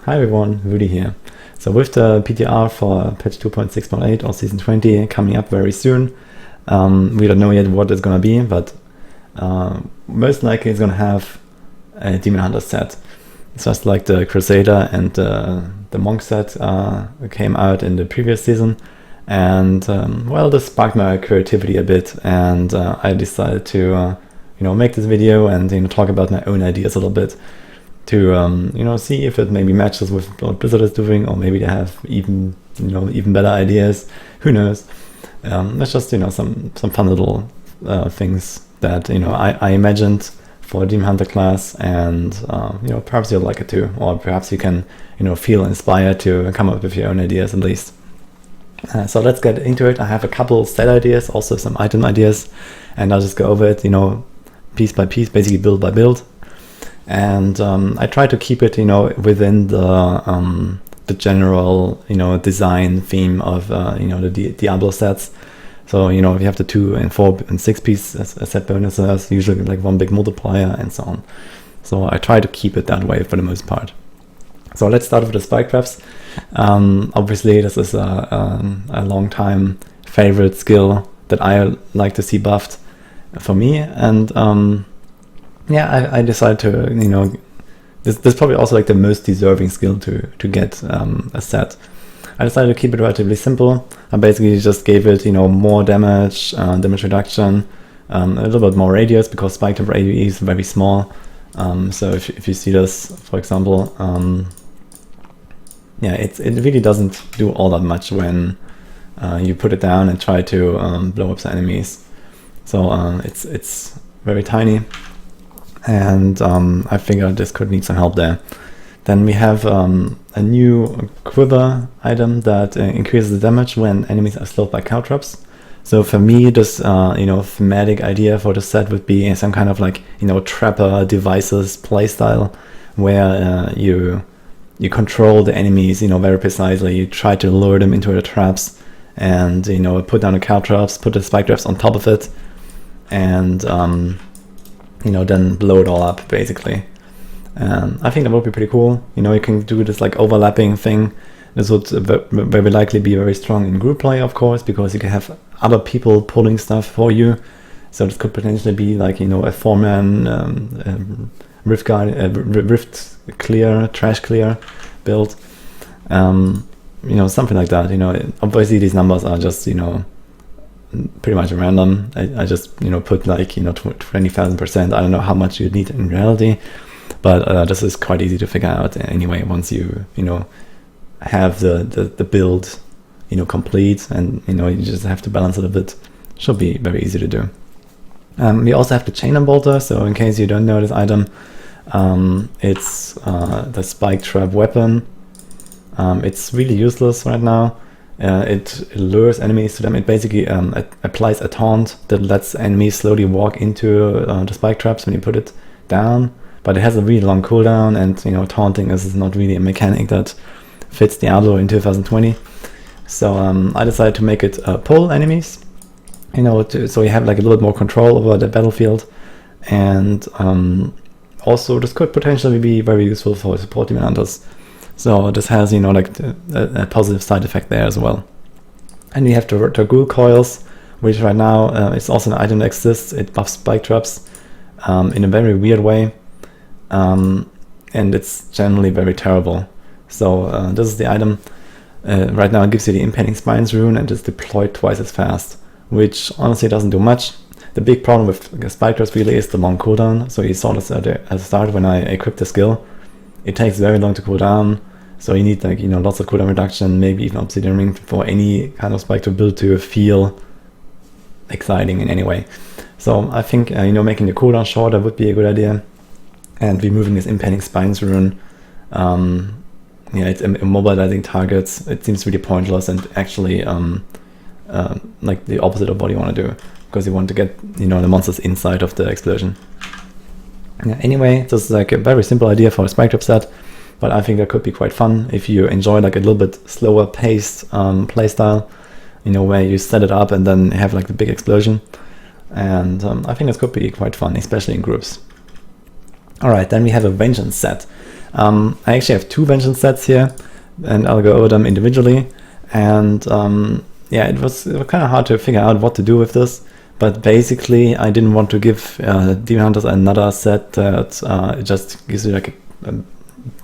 Hi everyone, Rudy here. So with the PTR for patch 2.6.8 or season 20 coming up very soon, we don't know yet what it's gonna be, but most likely it's gonna have a Demon Hunter set. It's just like the Crusader and the Monk set came out in the previous season, and well, this sparked my creativity a bit, and I decided to make this video and talk about my own ideas a little bit, to see if it maybe matches with what Blizzard is doing, or maybe they have even better ideas. Who knows? It's just some fun little things that I imagined for a Demon Hunter class, and perhaps you'll like it too, or perhaps you can feel inspired to come up with your own ideas at least. So let's get into it. I have a couple stat ideas, also some item ideas, and I'll just go over it piece by piece, basically build by build. And I try to keep it within the general design theme of the Diablo sets. So if you have the 2 and 4 and 6 piece set bonuses, usually like one big multiplier and so on. So I try to keep it that way for the most part. So let's start with the spike traps. Obviously this is a long time favorite skill that I like to see buffed for me, and I decided to this is probably also like the most deserving skill to get a set. I decided to keep it relatively simple. I basically just gave it more damage, damage reduction, a little bit more radius, because spike trap AoE is very small. So if you see this, for example, it really doesn't do all that much when you put it down and try to blow up the enemies. So it's very tiny, and I figured this could need some help there. Then we have a new Quiver item that increases the damage when enemies are slowed by cow traps. So for me, this thematic idea for the set would be some kind of like trapper devices playstyle, where you control the enemies very precisely. You try to lure them into the traps, and put down the cow traps, put the spike traps on top of it, and then blow it all up basically. I think that would be pretty cool. You can do this like overlapping thing. This would very likely be very strong in group play, of course, because you can have other people pulling stuff for you. So this could potentially be like a 4-man rift clear, trash clear build, something like that. Obviously these numbers are just pretty much random. I just put like 20,000%. I don't know how much you need in reality, but this is quite easy to figure out anyway once you have the build complete, and you just have to balance it a bit. Should be very easy to do. We also have the chain bolter. So in case you don't know this item, it's the spike trap weapon. It's really useless right now. It lures enemies to them. It basically applies a taunt that lets enemies slowly walk into the spike traps when you put it down, but it has a really long cooldown, and taunting is not really a mechanic that fits Diablo in 2020. So I decided to make it pull enemies, so you have like a little bit more control over the battlefield, and also this could potentially be very useful for support Demon Hunters. So this has like a positive side effect there as well. And we have the ghoul coils, which right now it's also an item that exists. It buffs spike traps in a very weird way, and it's generally very terrible. So this is the item. Right now it gives you the Impending Spines rune, and it's deployed twice as fast, which honestly doesn't do much. The big problem with spike traps really is the long cooldown. So you saw this at the start when I equipped the skill. It takes very long to cool down, so you need like lots of cooldown reduction, maybe even obsidian ring, for any kind of spike to build to feel exciting in any way. So I think making the cooldown shorter would be a good idea, and removing this Impending Spines rune. It's immobilizing targets. It seems really pointless, and actually like the opposite of what you want to do, because you want to get the monsters inside of the explosion. Anyway, this is like a very simple idea for a spike trap set, but I think that could be quite fun if you enjoy like a little bit slower paced playstyle, where you set it up and then have like the big explosion. And I think this could be quite fun, especially in groups. Alright, then we have a Vengeance set. I actually have 2 vengeance sets here, and I'll go over them individually. And yeah, it was kind of hard to figure out what to do with this, but basically I didn't want to give Demon Hunters another set that it just gives you like a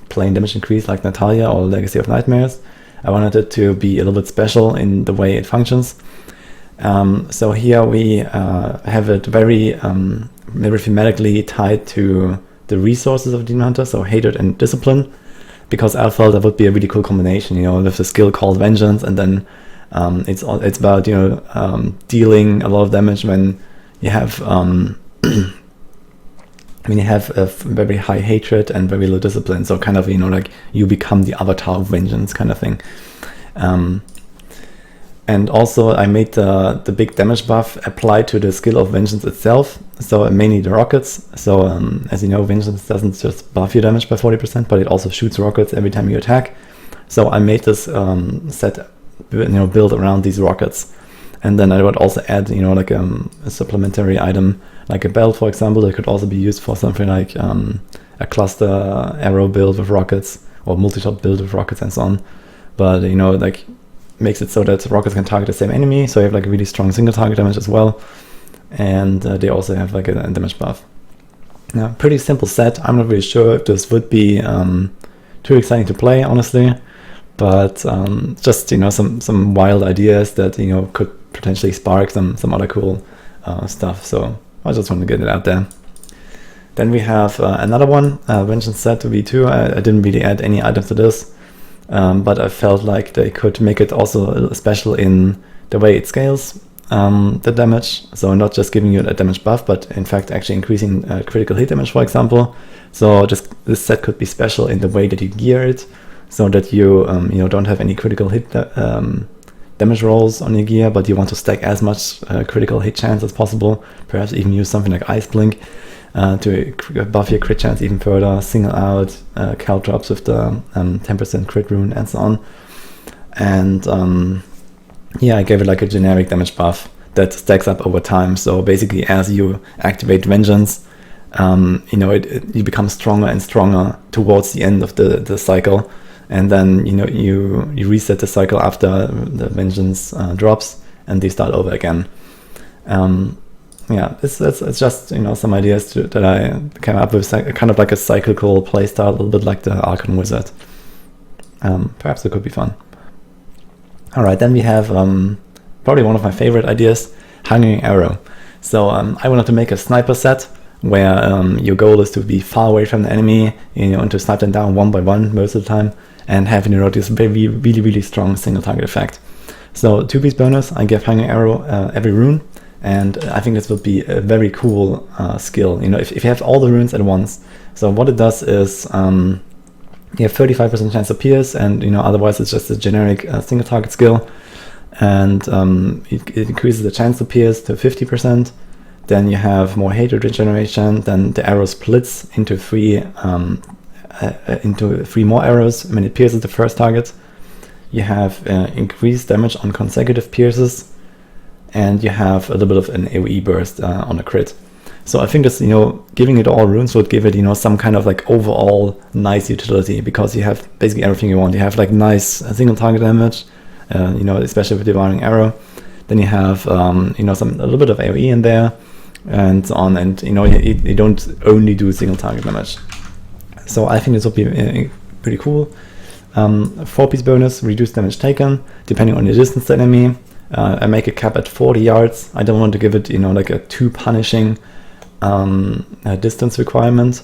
plain damage increase like Natalia or Legacy of Nightmares. I wanted it to be a little bit special in the way it functions. So here we have it very thematically tied to the resources of Demon Hunter, so Hatred and Discipline, because I felt that would be a really cool combination, you know, with the skill called Vengeance, and then it's about, you know, dealing a lot of damage when you have when you have a very high hatred and very low discipline, so kind of, you know, like you become the avatar of vengeance kind of thing. And also I made the big damage buff apply to the skill of Vengeance itself, so mainly the rockets. So as you know, Vengeance doesn't just buff your damage by 40%, but it also shoots rockets every time you attack. So I made this set, you know, build around these rockets. And then I would also add, you know, like a supplementary item, like a belt, for example, that could also be used for something like a cluster arrow build with rockets, or multi-shot build with rockets and so on. But, you know, like, makes it so that rockets can target the same enemy, so you have like a really strong single target damage as well. And they also have like a damage buff. Now, pretty simple set. I'm not really sure if this would be too exciting to play, honestly. But just, you know, some wild ideas that, you know, could potentially spark some other cool stuff. So I just want to get it out there. Then we have another one, Vengeance set V2. I didn't really add any items to this, but I felt like they could make it also special in the way it scales the damage. So not just giving you a damage buff, but in fact actually increasing critical hit damage, for example. So this set could be special in the way that you gear it, so that you you know, don't have any critical hit damage rolls on your gear, but you want to stack as much critical hit chance as possible. Perhaps even use something like Ice Blink to buff your crit chance even further, single out cal drops with the 10% crit rune and so on. And yeah, I gave it like a generic damage buff that stacks up over time. So basically, as you activate Vengeance, you know, you become stronger and stronger towards the end of the cycle. And then, you know, you reset the cycle after the Vengeance drops, and they start over again. Yeah, it's just, you know, some ideas that I came up with, kind of like a cyclical playstyle, a little bit like the Archon Wizard. Perhaps it could be fun. All right, then we have probably one of my favorite ideas, Hanging Arrow. So I wanted to make a sniper set where your goal is to be far away from the enemy, you know, and to snipe them down one by one most of the time, and have, you know, this very, really strong single target effect. So 2-piece bonus, I give Hanging Arrow every rune, and I think this would be a very cool skill, you know, if you have all the runes at once. So what it does is you have 35% chance to pierce, and, you know, otherwise it's just a generic single target skill, and it increases the chance to pierce to 50%. Then you have more hatred regeneration. Then the arrow splits into three more arrows when it pierces the first target. You have increased damage on consecutive pierces, and you have a little bit of an AoE burst on a crit. So I think this, you know, giving it all runes would give it, you know, some kind of like overall nice utility, because you have basically everything you want. You have like nice single target damage, you know, especially with Devouring Arrow. Then you have, you know, a little bit of AoE in there, and so on. And, you know, you don't only do single target damage. So I think this would be pretty cool. 4-piece bonus, reduced damage taken, depending on your distance to enemy. I make a cap at 40 yards. I don't want to give it, you know, like a too punishing distance requirement,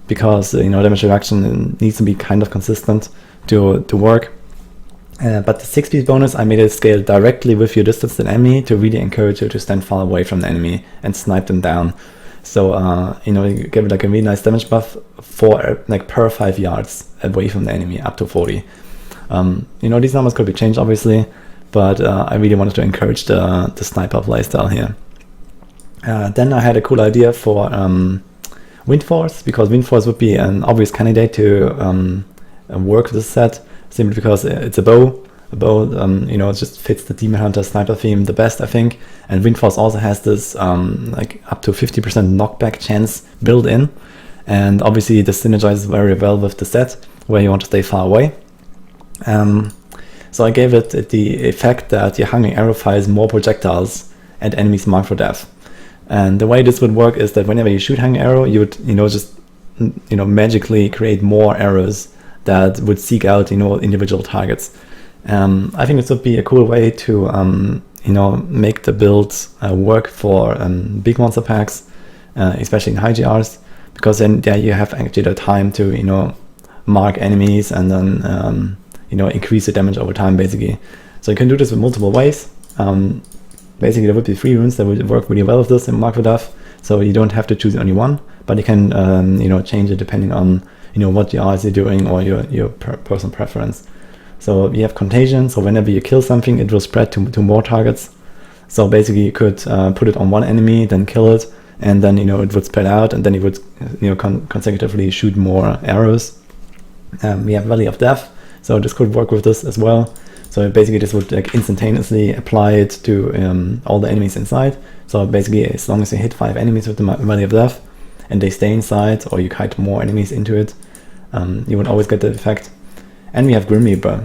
because, you know, damage reduction needs to be kind of consistent to work. But the 6-piece bonus, I made it scale directly with your distance to the enemy to really encourage you to stand far away from the enemy and snipe them down. So, you know, you give it like a really nice damage buff for like per 5 yards away from the enemy, up to 40. You know, these numbers could be changed, obviously, but I really wanted to encourage the sniper playstyle here. Then I had a cool idea for Wind Force, because Wind Force would be an obvious candidate to work with this set, simply because it's a bow. A bow, you know, it just fits the Demon Hunter sniper theme the best, I think. And Wind Force also has this like up to 50% knockback chance built in. And obviously this synergizes very well with the set where you want to stay far away. So I gave it the effect that your hanging arrow fires more projectiles at enemies marked for death. And the way this would work is that whenever you shoot hanging arrow, you would, just, magically create more arrows that would seek out, individual targets. I think this would be a cool way to, make the build work for big monster packs, especially in high GRs, because then you have actually the time to, mark enemies and then, increase the damage over time, basically. So you can do this with multiple ways. Basically, there would be 3 runes that would work really well with this in Mark for Death, so you don't have to choose only one, but you can, change it depending on, what GRs you're doing or your personal preference. So you have Contagion, so whenever you kill something, it will spread to more targets. So basically, you could put it on one enemy, then kill it, and then, it would spread out, and then it would, consecutively shoot more arrows. We have Valley of Death, so this could work with this as well. So basically this would instantaneously apply it to all the enemies inside. So basically as long as you hit 5 enemies with the Valley of Death and they stay inside, or you kite more enemies into it, you would always get the effect. And we have Grim Reaper,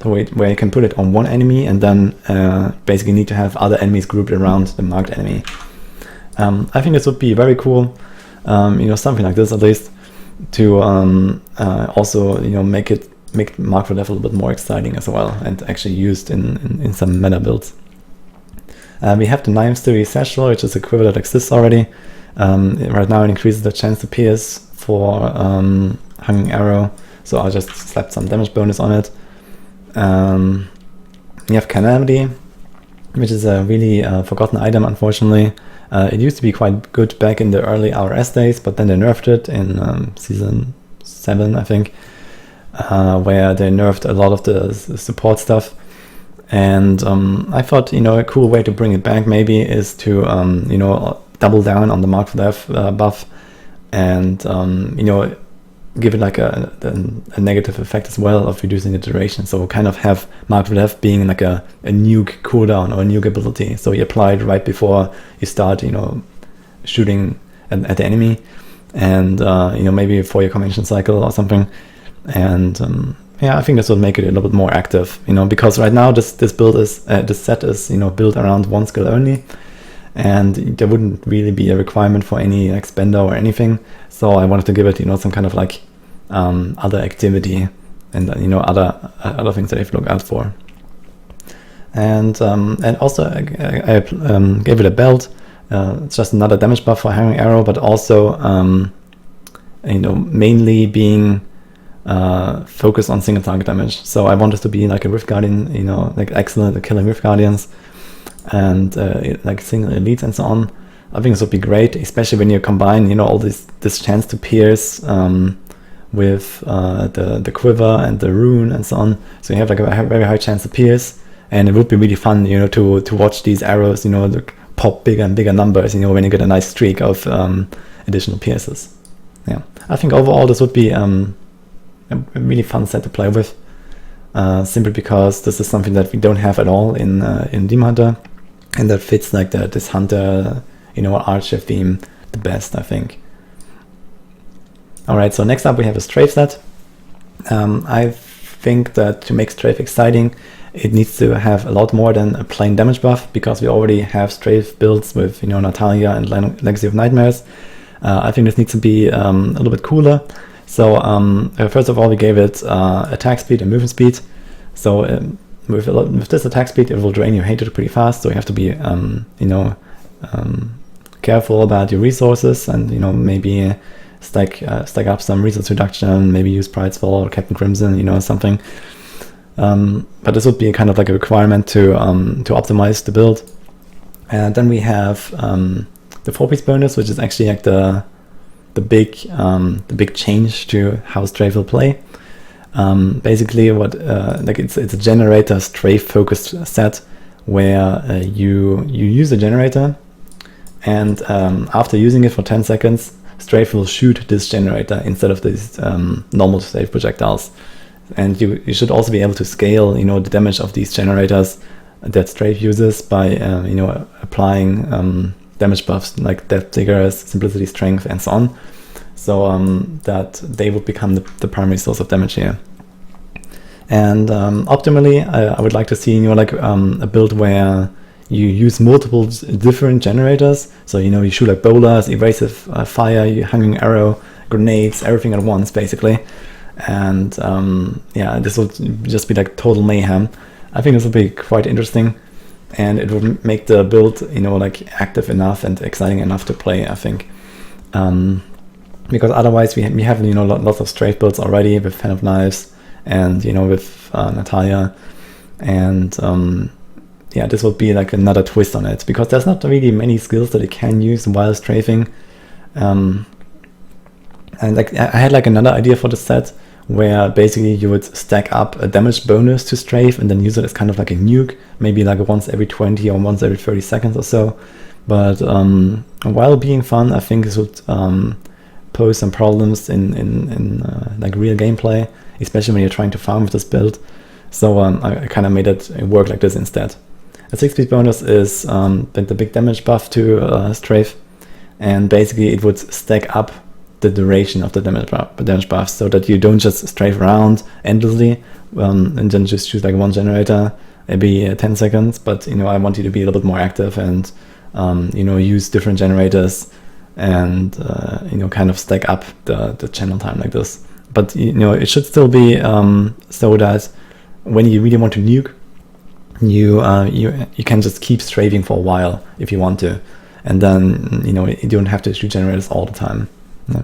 where you can put it on one enemy and then basically need to have other enemies grouped around the marked enemy. I think this would be very cool, something like this at least, to also make Mark for Death a little bit more exciting as well, and actually used in some meta builds. We have the Knives Theory Satchel, which is a quiver that exists already. Right now it increases the chance to pierce for Hanging Arrow, so I'll just slap some damage bonus on it. We have Calamity, which is a really forgotten item, unfortunately. It used to be quite good back in the early RS days, but then they nerfed it in season 7, I think, where they nerfed a lot of the support stuff. And I thought, a cool way to bring it back maybe is to, double down on the Mark for Death buff and, give it like a negative effect as well of reducing the duration. So kind of have Mark for Death being like a nuke cooldown or a nuke ability. So you apply it right before you start, shooting at the enemy, and, maybe for your convention cycle or something. And I think this will make it a little bit more active, because right now this build is this set is built around one skill only, and there wouldn't really be a requirement for any expender or anything. So I wanted to give it some kind of like other activity and other things that I have to look out for. And also I gave it a belt. It's just another damage buff for Hanging Arrow, but also mainly being focus on single target damage. So I want this to be like a Rift Guardian, like excellent at killing Rift Guardians and like single elites and so on. I think this would be great, especially when you combine, all this chance to pierce with the quiver and the rune and so on. So you have like a very high chance to pierce, and it would be really fun, to watch these arrows, pop bigger and bigger numbers, when you get a nice streak of additional pierces. Yeah, I think overall this would be a really fun set to play with, simply because this is something that we don't have at all in Demon Hunter, and that fits like this hunter, archer theme the best, I think. Alright, so next up we have a strafe set. I think that to make strafe exciting, it needs to have a lot more than a plain damage buff, because we already have strafe builds with Natalia and Legacy of Nightmares. I think this needs to be a little bit cooler. So first of all, we gave it attack speed and movement speed. So with this attack speed, it will drain your hatred pretty fast. So you have to be careful about your resources, and maybe stack up some resource reduction. Maybe use Pride's Fall or Captain Crimson, something. But this would be kind of like a requirement to optimize the build. And then we have the 4-piece bonus, which is actually like the big change to how strafe will play. Basically, what it's a generator strafe focused set where you use a generator, and after using it for 10 seconds, strafe will shoot this generator instead of these normal strafe projectiles. And you should also be able to scale the damage of these generators that strafe uses by applying damage buffs like Depth Diggers, Simplicity, Strength, and so on. so that they would become the primary source of damage here. And optimally, I would like to see, like a build where you use multiple different generators. So, you shoot like boulders, evasive fire, hanging arrow, grenades, everything at once, basically. And yeah, this would just be like total mayhem. I think this would be quite interesting, and it would make the build, like active enough and exciting enough to play, I think. Because otherwise we have lots of strafe builds already with Fan of Knives and with Natalia, and yeah, this would be like another twist on it, because there's not really many skills that you can use while strafing. And like I had like another idea for the set, where basically you would stack up a damage bonus to strafe and then use it as kind of like a nuke, maybe like once every 20 or once every 30 seconds or so. But while being fun, I think this would pose some problems in like real gameplay, especially when you're trying to farm with this build. So I kind of made it work like this instead. A 6-speed bonus is the big damage buff to strafe, and basically it would stack up the duration of the damage buff, so that you don't just strafe around endlessly and then just choose like one generator every 10 seconds, but I want you to be a little bit more active and use different generators and kind of stack up the channel time like this. But it should still be so that when you really want to nuke, you can just keep strafing for a while if you want to, and then you don't have to shoot generators all the time. Yeah.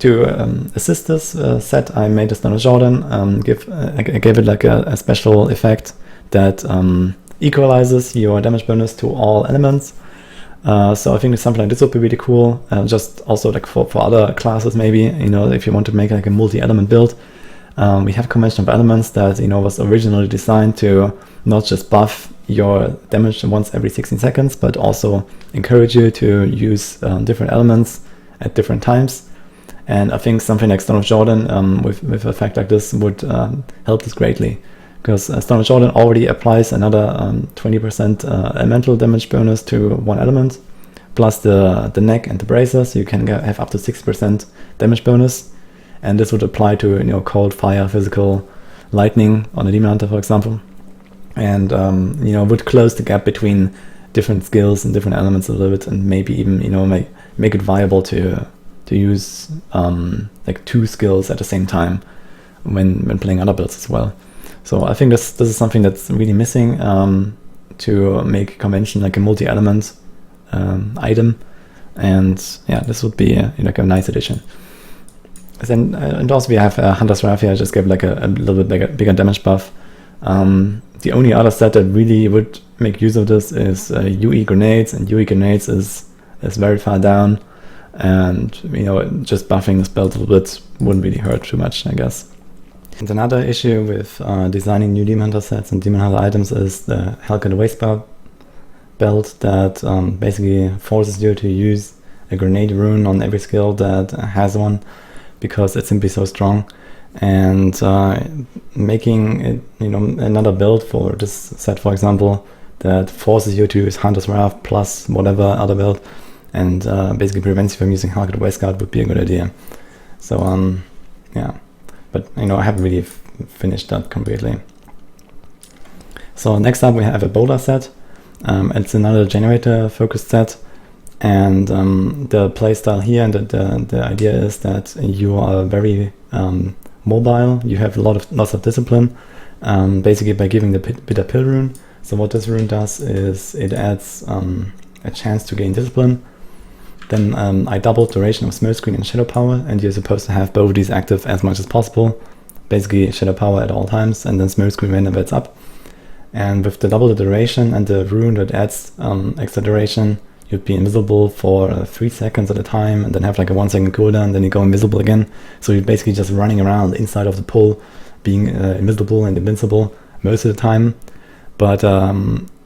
To assist this set, I made a Stone of Jordan. I gave it like a special effect that equalizes your damage bonus to all elements. So I think something like this would be really cool. Just also like for other classes, maybe if you want to make like a multi-element build. We have Convention of Elements that was originally designed to not just buff your damage once every 16 seconds, but also encourage you to use different elements at different times. And I think something like Stone of Jordan with a fact like this would help this greatly, because Stone of Jordan already applies another 20% elemental damage bonus to one element, plus the neck and the bracers. You can have up to 6% damage bonus, and this would apply to cold, fire, physical, lightning on a Demon Hunter, for example, and would close the gap between different skills and different elements a little bit, and maybe even make it viable to use like 2 skills at the same time when playing other builds as well. So I think this is something that's really missing to make Convention like a multi-element item, and yeah, this would be like a nice addition. Then and also we have Hunter's Wrath here. I just gave like a little bit bigger damage buff. The only other set that really would make use of this is UE grenades, and UE grenades is very far down, and just buffing this belt a little bit wouldn't really hurt too much, I guess. And another issue with designing new Demon Hunter sets and Demon Hunter items is the Hellcat Wastepath belt that basically forces you to use a grenade rune on every skill that has one, because it's simply so strong. And making it, another build for this set, for example, that forces you to use Hunter's Wrath plus whatever other build, and basically prevents you from using Hellcat Wasteguard would be a good idea. So yeah, but I haven't really finished that completely. So next up we have a Boulder set. It's another generator focused set, and the playstyle here and the idea is that you are very mobile. You have lots of discipline, basically by giving the bitter pill rune. So what this rune does is it adds a chance to gain discipline. Then I doubled duration of Smoke Screen and Shadow Power, and you're supposed to have both of these active as much as possible. Basically Shadow Power at all times, and then Smoke Screen whenever it's up. And with the double the duration and the rune that adds extra duration, you'd be invisible for 3 seconds at a time, and then have like a 1 second cooldown, and then you go invisible again. So you're basically just running around inside of the pool, being invisible and invincible most of the time. But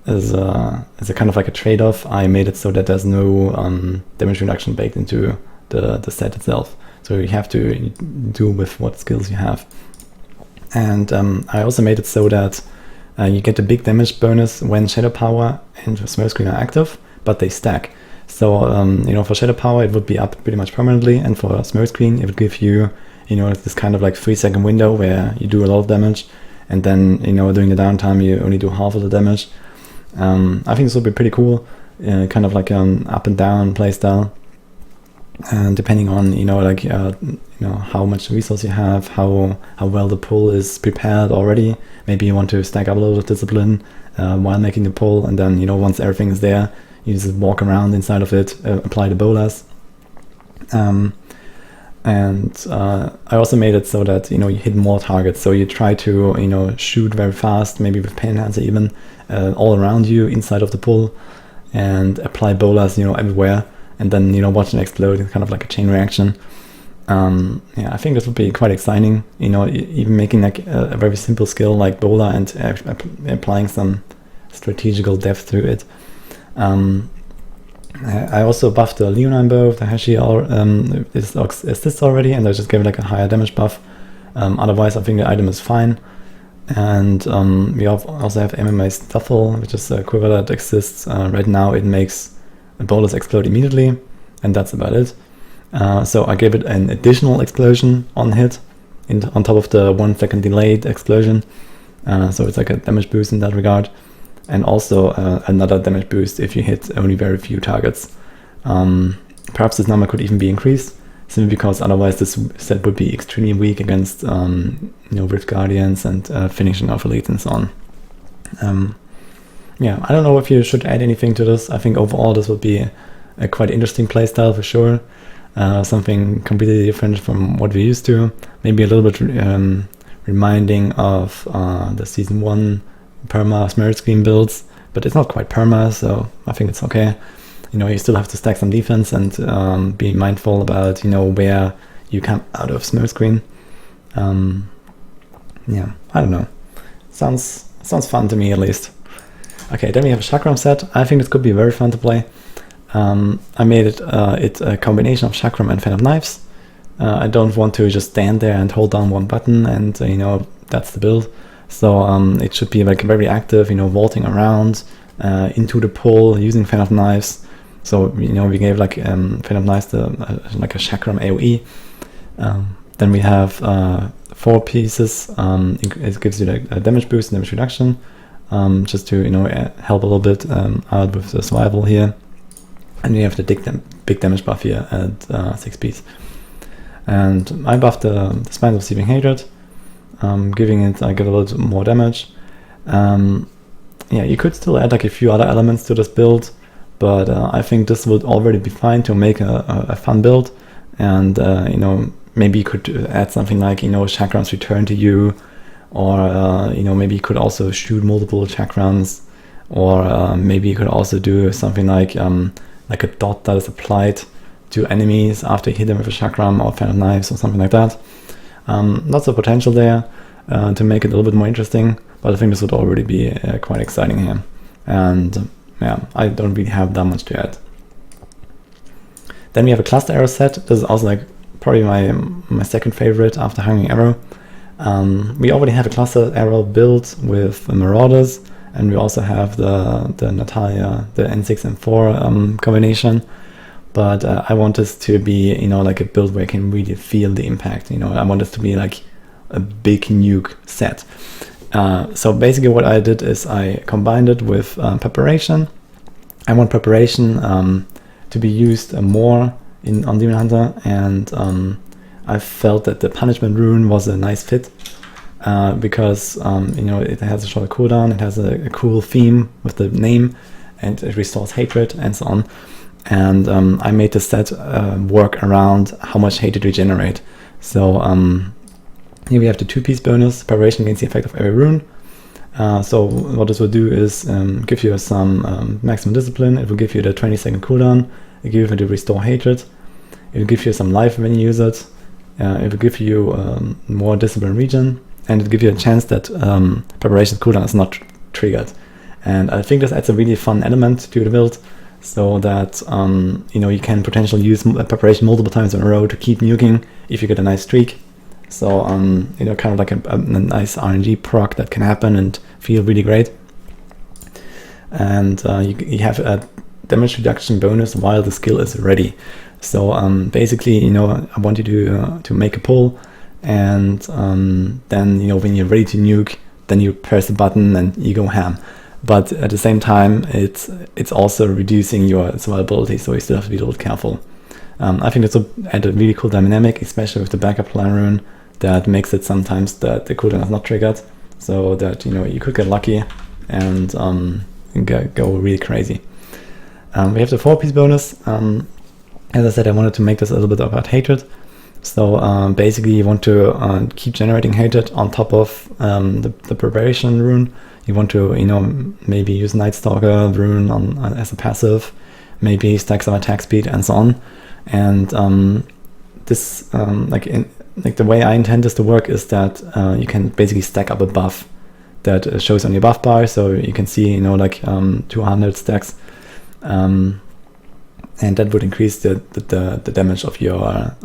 as a kind of like a trade-off, I made it so that there's no damage reduction baked into the set itself. So you have to do with what skills you have. And I also made it so that you get a big damage bonus when Shadow Power and Smoke Screen are active, but they stack. So for shadow power it would be up pretty much permanently, and for smoke screen it would give you this kind of like 3-second window where you do a lot of damage, and then during the downtime you only do half of the damage. I think this would be pretty cool, kind of like an up and down playstyle, and depending on how much resource you have, how well the pull is prepared already. Maybe you want to stack up a little of discipline while making the pull, and then once everything is there, you just walk around inside of it, apply the bolas. And I also made it so that you hit more targets. So you try to shoot very fast, maybe with pain enhancer even, all around you inside of the pull, and apply bolas everywhere, and then watch them explode. It's kind of like a chain reaction. I think this would be quite exciting. Even making like a very simple skill like bola and applying some strategical depth to it. I also buffed the Leonine bow, the Hashi is assists already, and I just gave it like a higher damage buff. Otherwise I think the item is fine. And we also have MMA Stuffle, which is a quiver that exists. Right now it makes a bolus explode immediately, and that's about it. So I gave it an additional explosion on hit, on top of the 1 second delayed explosion. So it's like a damage boost in that regard. And also another damage boost if you hit only very few targets. Perhaps this number could even be increased, simply because otherwise this set would be extremely weak against Rift Guardians and finishing off Elite and so on. I don't know if you should add anything to this. I think overall this would be a quite interesting playstyle for sure. Something completely different from what we're used to. Maybe a little bit reminding of the Season 1 perma smear screen builds, but it's not quite perma, so I think it's okay. You still have to stack some defense and be mindful about where you come out of smear screen. I don't know. Sounds fun to me at least. Okay, then we have a chakram set. I think this could be very fun to play. I made it a combination of chakram and fan of knives. I don't want to just stand there and hold down one button and that's the build. So it should be like very active, vaulting around into the pull using fan of knives. So we gave like fan of knives like a chakram AOE. Then we have 4 pieces. It gives you like a damage boost and damage reduction, just to help a little bit out with the survival here. And we have the big damage buff here at 6 piece. And I buffed the Spines of Seething Hatred, giving it like a little more damage. You could still add like a few other elements to this build, but I think this would already be fine to make a fun build. And maybe you could add something like chakrams return to you, or maybe you could also shoot multiple chakrams, or maybe you could also do something like a dot that is applied to enemies after you hit them with a chakram or fan of knives or something like that. Lots of potential there to make it a little bit more interesting, but I think this would already be quite exciting here. And I don't really have that much to add. Then we have a cluster arrow set. This is also like probably my second favorite after Hanging Arrow. We already have a cluster arrow built with Marauders, and we also have the Natalia, the N6 and 4 combination. But I want this to be, like a build where I can really feel the impact. I want this to be like a big nuke set. So basically what I did is I combined it with preparation. I want preparation to be used more on Demon Hunter, and I felt that the punishment rune was a nice fit. Because it has a short cooldown, it has a cool theme with the name, and it restores hatred and so on. And I made the set work around how much hatred we generate. So here we have the 2-piece bonus, preparation against the effect of every rune. So what this will do is give you some maximum discipline. It will give you the 20-second cooldown. It will give you the restore hatred. It will give you some life when you use it. It will give you more discipline regen. And it gives you a chance that preparation cooldown is not triggered. And I think this adds a really fun element to the build, so that you can potentially use preparation multiple times in a row to keep nuking if you get a nice streak. So kind of like a nice RNG proc that can happen and feel really great. And you have damage reduction bonus while the skill is ready. So basically, you know, I want you to make a pull, and then, you know, when you're ready to nuke, then you press the button and you go ham. But at the same time, it's also reducing your survivability, so you still have to be a little careful. I think this will add a really cool dynamic, especially with the backup plan rune, that makes it sometimes that the cooldown is not triggered, so that, you know, you could get lucky and go really crazy. We have the 4-piece bonus. As I said, I wanted to make this a little bit about hatred. So basically, you want to keep generating hatred on top of the preparation rune. You want to, you know, maybe use Night Stalker rune as a passive, maybe stack some attack speed and so on. And this, like the way I intend this to work is that you can basically stack up a buff that shows on your buff bar, so you can see, you know, like 200 stacks, and that would increase the damage of your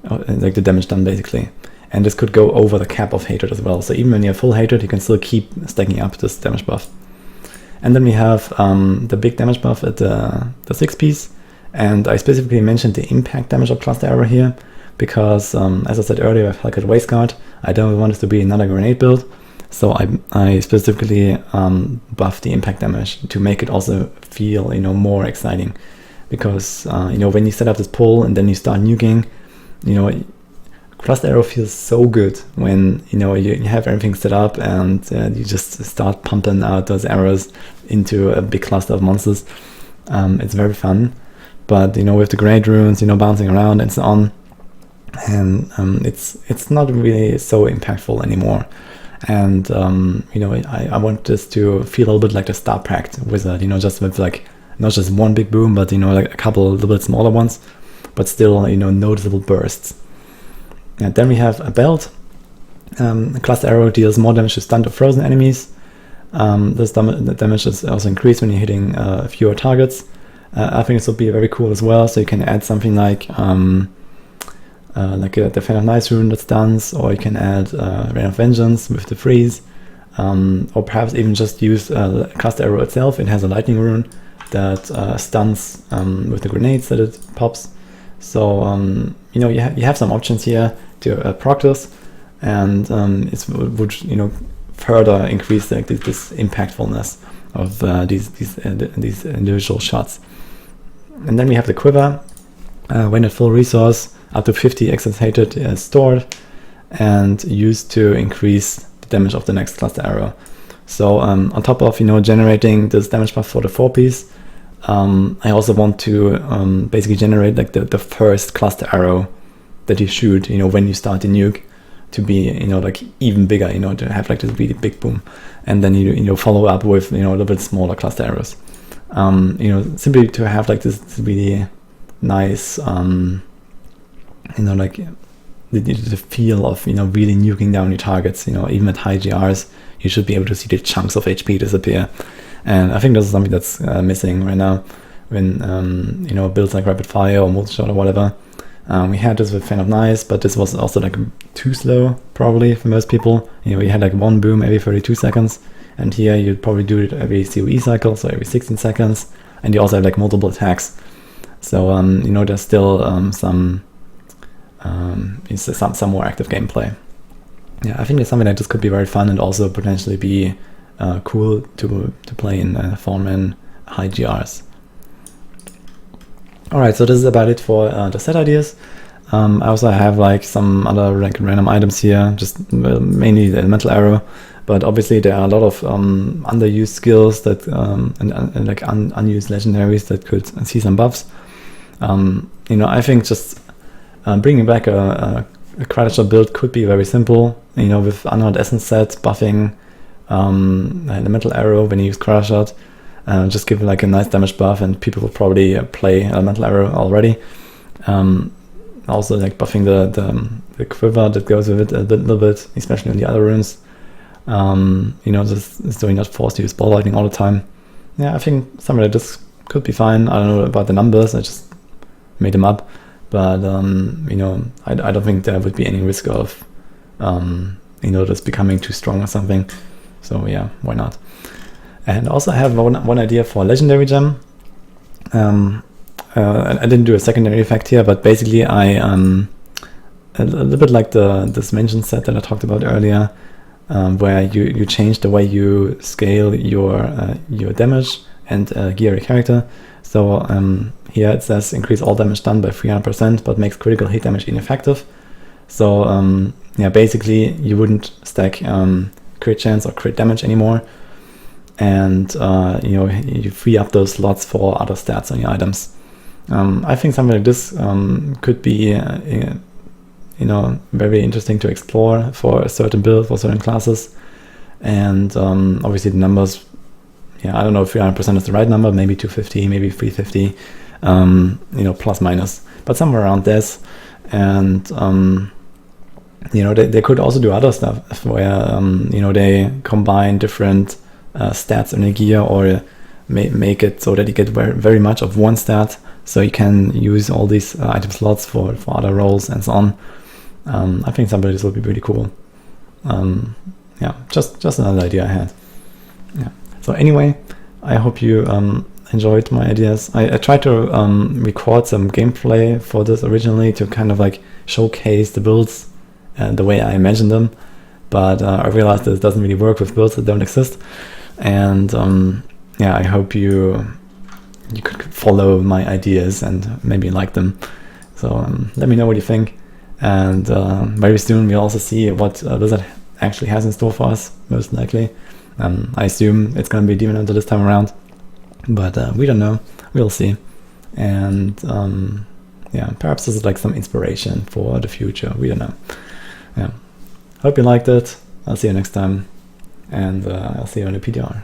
like the damage done basically. And this could go over the cap of hatred as well. So even when you have full hatred, you can still keep stacking up this damage buff. And then we have the big damage buff at the 6-piece. And I specifically mentioned the impact damage of Cluster Arrow here, because as I said earlier, with Hellcat Wasteguard, I don't want this to be another grenade build. So I specifically buff the impact damage to make it also feel, you know, more exciting. Because you know, when you set up this pull and then you start nuking, you know, Cluster Arrow feels so good when, you know, you have everything set up and you just start pumping out those arrows into a big cluster of monsters. It's very fun, but, you know, with the grenade runes, you know, bouncing around and so on, and it's not really so impactful anymore. And you know, I want this to feel a little bit like the Star Pact Wizard, you know, just with like not just one big boom, but, you know, like a couple little bit smaller ones, but still, you know, noticeable bursts. And then we have a belt. Cluster Arrow deals more damage to stunned or frozen enemies. This damage is also increased when you're hitting fewer targets. I think this will be very cool as well. So you can add something like the Fan of Nice rune that stuns, or you can add Rain of Vengeance with the freeze, or perhaps even just use Cluster Arrow itself. It has a lightning rune that stuns with the grenades that it pops. So you know, you have some options here to proc this, and it would, you know, further increase like this impactfulness of these individual shots. And then we have the Quiver. When at full resource, up to 50 excess hatred is stored and used to increase the damage of the next Cluster Arrow. So on top of, you know, generating this damage buff for the 4-piece, I also want to basically generate like the first Cluster Arrow that you shoot, you know, when you start the nuke, to be, you know, like even bigger, you know, to have like this really big boom, and then you know, follow up with, you know, a little bit smaller Cluster Arrows, you know, simply to have like this really nice, you know, like the feel of, you know, really nuking down your targets. You know, even at high GRs, you should be able to see the chunks of HP disappear. And I think this is something that's missing right now when, you know, builds like Rapid Fire or Multi-Shot or whatever. We had this with Fan of Nice, but this was also like too slow probably for most people. You know, you had like one boom every 32 seconds, and here you'd probably do it every COE cycle, so every 16 seconds, and you also have like multiple attacks. So you know, there's still some more active gameplay. Yeah, I think it's something that just could be very fun and also potentially be cool to play in 4-man high GRs. Alright, so this is about it for the set ideas. I also have like some other like random items here, just mainly the Elemental Arrow, but obviously there are a lot of underused skills that and like unused legendaries that could see some buffs. You know, I think just bringing back a Crowd build could be very simple. You know, with Unarmed Essence set, buffing Elemental Arrow when you use Crowd Shot. Just give it like a nice damage buff, and people will probably play Elemental Arrow already. Also like buffing the Quiver that goes with it a little bit, especially on the other runes. You know, just so you're not forced to use Ball Lightning all the time. Yeah, I think something like this could be fine. I don't know about the numbers, I just made them up. But you know, I don't think there would be any risk of you know, just becoming too strong or something. So yeah, why not? And also I have one idea for a legendary gem. I didn't do a secondary effect here, but basically I a little bit like this mention set that I talked about earlier, where you change the way you scale your damage and gear your character. So here it says increase all damage done by 300%, but makes critical hit damage ineffective. So yeah, basically you wouldn't stack crit chance or crit damage anymore, and you know, you free up those slots for other stats on your items. I think something like this could be you know, very interesting to explore for a certain build, for certain classes. And obviously the numbers, yeah, I don't know if 300% is the right number, maybe 250, maybe 350, you know, plus minus, but somewhere around this. And you know, they could also do other stuff where you know, they combine different stats in a gear, or make it so that you get very much of one stat, so you can use all these item slots for other roles and so on. I think something like this would be pretty cool. Yeah, just another idea I had. Yeah. So anyway, I hope you enjoyed my ideas. I tried to record some gameplay for this originally to kind of like showcase the builds the way I imagined them, but I realized that it doesn't really work with builds that don't exist. And yeah, I hope you could follow my ideas and maybe like them. So let me know what you think. And very soon we'll also see what Blizzard actually has in store for us, most likely. I assume it's going to be Demon Hunter this time around, but we don't know. We'll see. And yeah, perhaps this is like some inspiration for the future. We don't know. Yeah. Hope you liked it. I'll see you next time, and I'll see you on the PDR.